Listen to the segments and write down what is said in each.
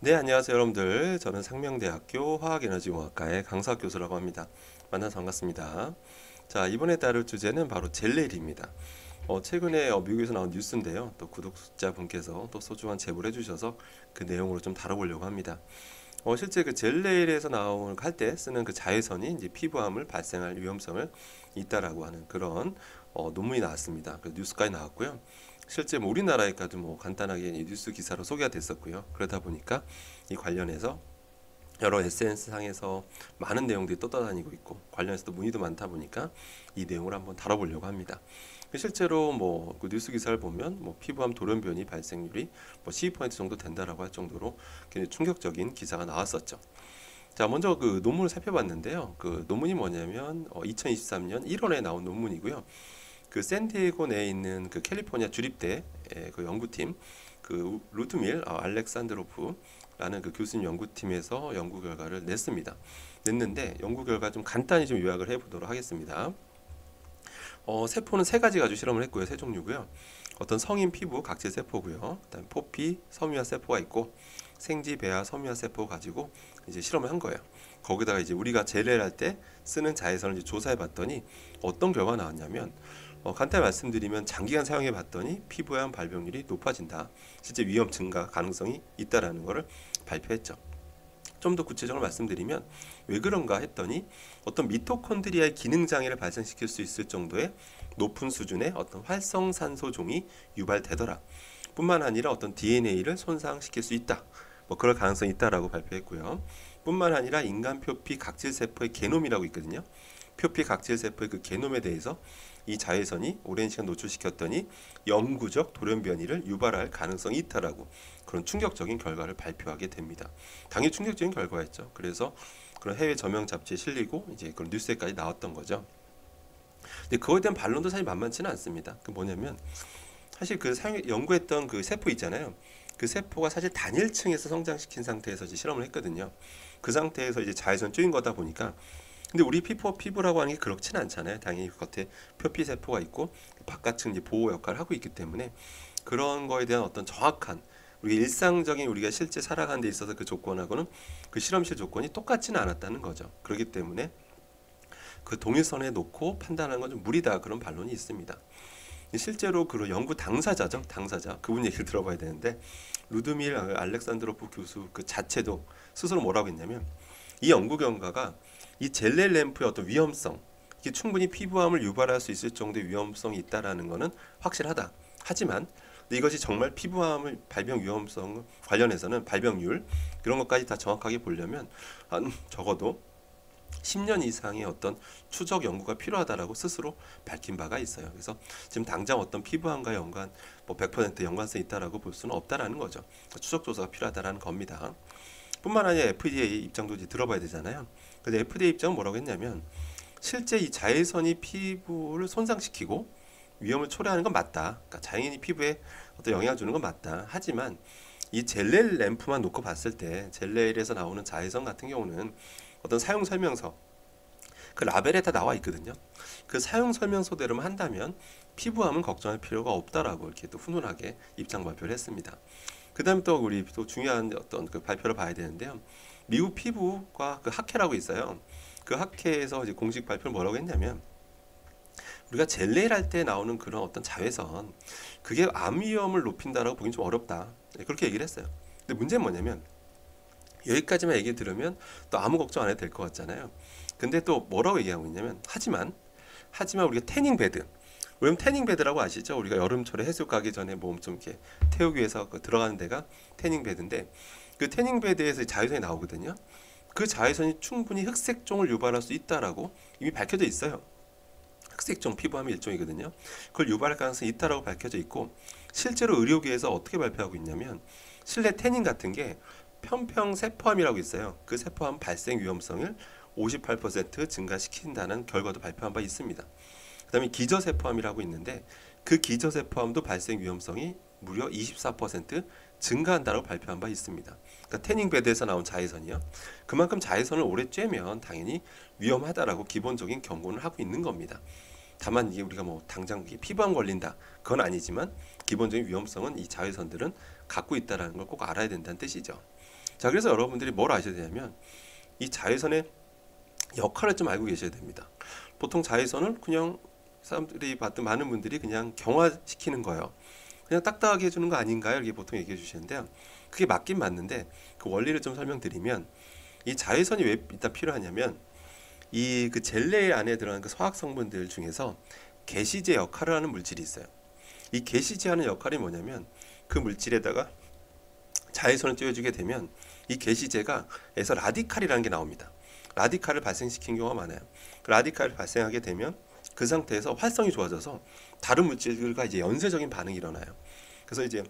네, 안녕하세요, 여러분들. 저는 상명대학교 화학에너지공학과의 강사 교수라고 합니다. 만나서 반갑습니다. 자, 이번에 다룰 주제는 바로 젤레일입니다. 최근에 미국에서 나온 뉴스인데요. 또 구독자분께서 또 소중한 제보를 해주셔서 그 내용으로 좀 다뤄보려고 합니다. 실제 그 젤레일에서 나올 할 때 쓰는 그 자외선이 이제 피부암을 발생할 위험성을 있다라고 하는 그런 논문이 나왔습니다. 그 뉴스까지 나왔고요. 실제 뭐 우리나라에까지 뭐 간단하게 이 뉴스 기사로 소개가 됐었고요. 그러다 보니까 이 관련해서 여러 SNS 상에서 많은 내용들이 떠다니고 있고 관련해서도 문의도 많다 보니까 이 내용을 한번 다뤄보려고 합니다. 실제로 뭐그 뉴스 기사를 보면 뭐 피부암 돌연변이 발생률이 뭐 12% 정도 된다라고 할 정도로 굉장히 충격적인 기사가 나왔었죠. 자, 먼저 그 논문을 살펴봤는데요. 그 논문이 뭐냐면 2023년 1월에 나온 논문이고요. 그 샌디에고 내에 있는 그 캘리포니아 주립대 그 연구팀 그 루트밀 알렉산드로프라는 그 교수님 연구팀에서 연구 결과를 냈는데 연구 결과 좀 간단히 좀 요약을 해보도록 하겠습니다. 세포는 세 가지 가지고 실험을 했고요. 세 종류고요. 어떤 성인 피부 각질 세포고요. 그다음에 포피 섬유화 세포가 있고 생지 배아 섬유화 세포 가지고 이제 실험을 한 거예요. 거기다가 이제 우리가 젤레를 할 때 쓰는 자외선을 이제 조사해 봤더니 어떤 결과가 나왔냐면 간단히 말씀드리면 장기간 사용해 봤더니 피부암 발병률이 높아진다. 실제 위험 증가 가능성이 있다라는 것을 발표했죠. 좀 더 구체적으로 말씀드리면 왜 그런가 했더니 어떤 미토콘드리아의 기능 장애를 발생시킬 수 있을 정도의 높은 수준의 어떤 활성산소 종이 유발되더라. 뿐만 아니라 어떤 DNA를 손상시킬 수 있다. 뭐 그럴 가능성이 있다라고 발표했고요. 뿐만 아니라 인간 표피 각질 세포의 게놈이라고 있거든요. 표피 각질 세포의 그 게놈에 대해서 이 자외선이 오랜 시간 노출시켰더니 영구적 돌연변이를 유발할 가능성이 있다라고 그런 충격적인 결과를 발표하게 됩니다. 당연히 충격적인 결과였죠. 그래서 그런 해외 저명 잡지에 실리고 이제 그런 뉴스에까지 나왔던 거죠. 근데 그거에 대한 반론도 사실 만만치는 않습니다. 그 뭐냐면 사실 그 연구했던 그 세포 있잖아요. 그 세포가 사실 단일층에서 성장시킨 상태에서 이제 실험을 했거든요. 그 상태에서 이제 자외선 쪼인 거다 보니까 근데 우리 피부라고 하는 게 그렇진 않잖아요. 당연히 겉에 표피 세포가 있고 바깥층 이제 보호 역할을 하고 있기 때문에 그런 거에 대한 어떤 정확한 우리 일상적인 우리가 실제 살아가는 데 있어서 그 조건하고는 그 실험실 조건이 똑같지는 않았다는 거죠. 그렇기 때문에 그 동일선에 놓고 판단하는 건 좀 무리다 그런 반론이 있습니다. 실제로 그 연구 당사자죠. 당사자. 그분 얘기를 들어봐야 되는데 루드밀 알렉산드로프 교수 그 자체도 스스로 뭐라고 했냐면 이 연구 결과가 이 젤레 램프의 어떤 위험성 이게 충분히 피부암을 유발할 수 있을 정도의 위험성이 있다라는 것은 확실하다. 하지만 이것이 정말 피부암을 발병 위험성 관련해서는 발병률 이런 것까지 다 정확하게 보려면 한 적어도 10년 이상의 어떤 추적 연구가 필요하다라고 스스로 밝힌 바가 있어요. 그래서 지금 당장 어떤 피부암과 연관 뭐 100% 연관성이 있다라고 볼 수는 없다라는 거죠. 추적 조사가 필요하다라는 겁니다. 뿐만 아니라 FDA 입장도 이제 들어봐야 되잖아요. 근데 FDA 입장은 뭐라고 했냐면 실제 이 자외선이 피부를 손상시키고 위험을 초래하는 건 맞다. 그러니까 자연히 피부에 어떤 영향을 주는 건 맞다. 하지만 이 젤레 램프만 놓고 봤을 때 젤레일에서 나오는 자외선 같은 경우는 어떤 사용 설명서 그 라벨에 다 나와 있거든요. 그 사용 설명서대로만 한다면 피부암은 걱정할 필요가 없다라고 이렇게 또 훈훈하게 입장 발표를 했습니다. 그다음에 또 우리 또 중요한 어떤 그 발표를 봐야 되는데요. 미국 피부과 그 학회라고 있어요. 그 학회에서 이제 공식 발표를 뭐라고 했냐면 우리가 젤레일 할 때 나오는 그런 어떤 자외선 그게 암 위험을 높인다라고 보긴 좀 어렵다. 네, 그렇게 얘기를 했어요. 근데 문제는 뭐냐면 여기까지만 얘기 들으면 또 아무 걱정 안 해도 될 것 같잖아요. 근데 또 뭐라고 얘기하고 있냐면 하지만 우리가 태닝 베드 왜냐면 태닝 베드라고 아시죠? 우리가 여름철에 해수 가기 전에 몸 좀 이렇게 태우기 위해서 들어가는 데가 태닝 베드인데 그 태닝 베드에서 자외선이 나오거든요. 그 자외선이 충분히 흑색종을 유발할 수 있다라고 이미 밝혀져 있어요. 흑색종 피부암의 일종이거든요. 그걸 유발할 가능성이 있다라고 밝혀져 있고 실제로 의료계에서 어떻게 발표하고 있냐면 실내 태닝 같은 게 편평 세포암이라고 있어요. 그 세포암 발생 위험성을 58% 증가시킨다는 결과도 발표한 바 있습니다. 그 다음에 기저세포암이라고 있는데 그 기저세포암도 발생 위험성이 무려 24% 증가한다고 발표한 바 있습니다. 그러니까 태닝베드에서 나온 자외선이요. 그만큼 자외선을 오래 쬐면 당연히 위험하다라고 기본적인 경고는 하고 있는 겁니다. 다만 이게 우리가 뭐 당장 피부암 걸린다 그건 아니지만 기본적인 위험성은 이 자외선들은 갖고 있다는 걸 꼭 알아야 된다는 뜻이죠. 자, 그래서 여러분들이 뭘 아셔야 되냐면 이 자외선의 역할을 좀 알고 계셔야 됩니다. 보통 자외선을 그냥 사람들이 봤던 많은 분들이 그냥 경화시키는 거예요. 그냥 딱딱하게 해주는 거 아닌가요? 이렇게 보통 얘기해 주시는데요. 그게 맞긴 맞는데 그 원리를 좀 설명드리면 이 자외선이 왜 일단 필요하냐면 이 그 젤리 안에 들어가는 그 화학 성분들 중에서 게시제 역할을 하는 물질이 있어요. 이 게시제 하는 역할이 뭐냐면 그 물질에다가 자외선을 띄워주게 되면 이 게시제가 에서 라디칼이라는 게 나옵니다. 라디칼을 발생시킨 경우가 많아요. 그 라디칼을 발생하게 되면 그 상태에서 활성이 좋아져서 다른 물질들과 이제 연쇄적인 반응이 일어나요. 그래서 이제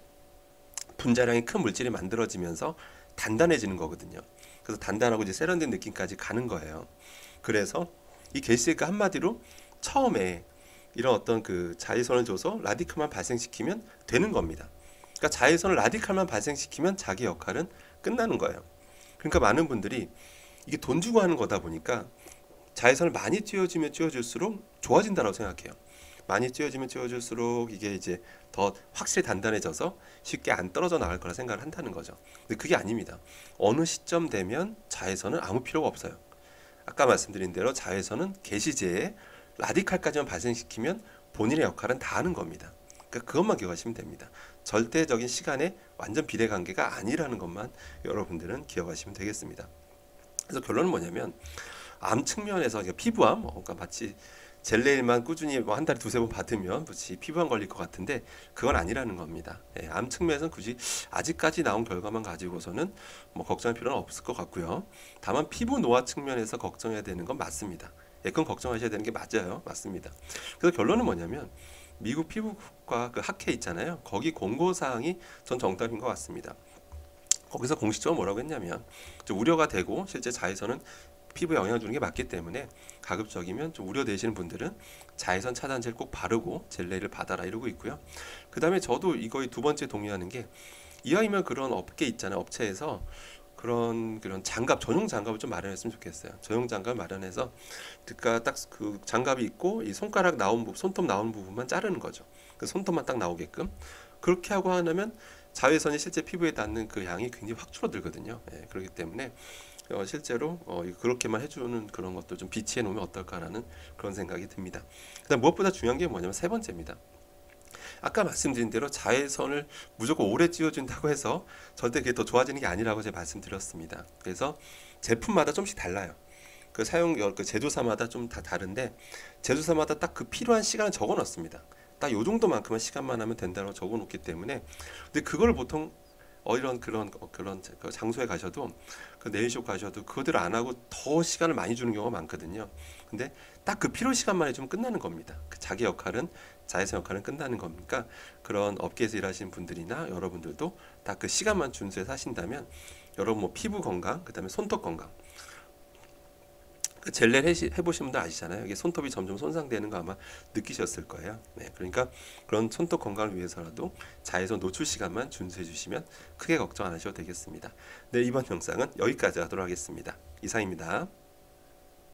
분자량이 큰 물질이 만들어지면서 단단해지는 거거든요. 그래서 단단하고 이제 세련된 느낌까지 가는 거예요. 그래서 이 게시제가 한마디로 처음에 이런 어떤 그 자외선을 줘서 라디칼만 발생시키면 되는 겁니다. 그러니까 자외선을 라디칼만 발생시키면 자기 역할은 끝나는 거예요. 그러니까 많은 분들이 이게 돈 주고 하는 거다 보니까 자외선을 많이 띄워주면 띄워줄수록 좋아진다고 생각해요. 많이 띄워주면 띄워줄수록 이게 이제 더 확실히 단단해져서 쉽게 안 떨어져 나갈 거라 생각을 한다는 거죠. 근데 그게 아닙니다. 어느 시점 되면 자외선은 아무 필요가 없어요. 아까 말씀드린 대로 자외선은 게시제에 라디칼까지만 발생시키면 본인의 역할은 다 하는 겁니다. 그러니까 그것만 기억하시면 됩니다. 절대적인 시간에 완전 비례관계가 아니라는 것만 여러분들은 기억하시면 되겠습니다. 그래서 결론은 뭐냐면 암 측면에서 그러니까 피부암, 그러니까 마치 젤레일만 꾸준히 뭐 한 달에 두세 번 받으면 마치 피부암 걸릴 것 같은데 그건 아니라는 겁니다. 예, 암 측면에서는 굳이 아직까지 나온 결과만 가지고서는 뭐 걱정할 필요는 없을 것 같고요. 다만 피부 노화 측면에서 걱정해야 되는 건 맞습니다. 예, 그건 걱정하셔야 되는 게 맞아요. 맞습니다. 그래서 결론은 뭐냐면 미국 피부과 그 학회 있잖아요. 거기 공고사항이 전 정답인 것 같습니다. 거기서 공식적으로 뭐라고 했냐면 좀 우려가 되고 실제 자외선은 피부에 영향을 주는 게 맞기 때문에 가급적이면 좀 우려되시는 분들은 자외선 차단제를 꼭 바르고 젤레를 받아라 이러고 있고요. 그 다음에 저도 이거의 두 번째 동의하는 게 이왕이면 그런 업계 있잖아요. 업체에서 그런 장갑 전용 장갑을 좀 마련했으면 좋겠어요. 전용 장갑 마련해서 그러니까 딱 그 장갑이 있고 이 손가락 나온 부분, 손톱 나온 부분만 자르는 거죠. 그 손톱만 딱 나오게끔 그렇게 하고 하면 자외선이 실제 피부에 닿는 그 양이 굉장히 확 줄어들거든요. 예, 그렇기 때문에 실제로 그렇게만 해주는 그런 것도 좀 비치해 놓으면 어떨까라는 그런 생각이 듭니다. 그다음 무엇보다 중요한 게 뭐냐면 세 번째입니다. 아까 말씀드린 대로 자외선을 무조건 오래 찌워준다고 해서 절대 그게 더 좋아지는 게 아니라고 제가 말씀드렸습니다. 그래서 제품마다 좀씩 달라요. 그 사용 그 제조사마다 좀 다 다른데 제조사마다 딱 그 필요한 시간을 적어 놨습니다. 딱 요 정도만큼만 시간만 하면 된다고 적어 놓기 때문에 근데 그걸 보통 이런 그런 그 장소에 가셔도 그 네일숍 가셔도 그거대로 안 하고 더 시간을 많이 주는 경우가 많거든요. 근데 딱 그 필요 시간만 해주면 끝나는 겁니다. 그 자기 역할은 자외선 역할은 끝나는 겁니까? 그런 업계에서 일하시는 분들이나 여러분들도 딱 그 시간만 준수해서 하신다면 여러분 뭐 피부 건강, 그다음에 손톱 건강 그 젤레 해보신 분들 아시잖아요. 이게 손톱이 점점 손상되는 거 아마 느끼셨을 거예요. 네, 그러니까 그런 손톱 건강을 위해서라도 자외선 노출 시간만 준수해 주시면 크게 걱정 안 하셔도 되겠습니다. 네, 이번 영상은 여기까지 하도록 하겠습니다. 이상입니다.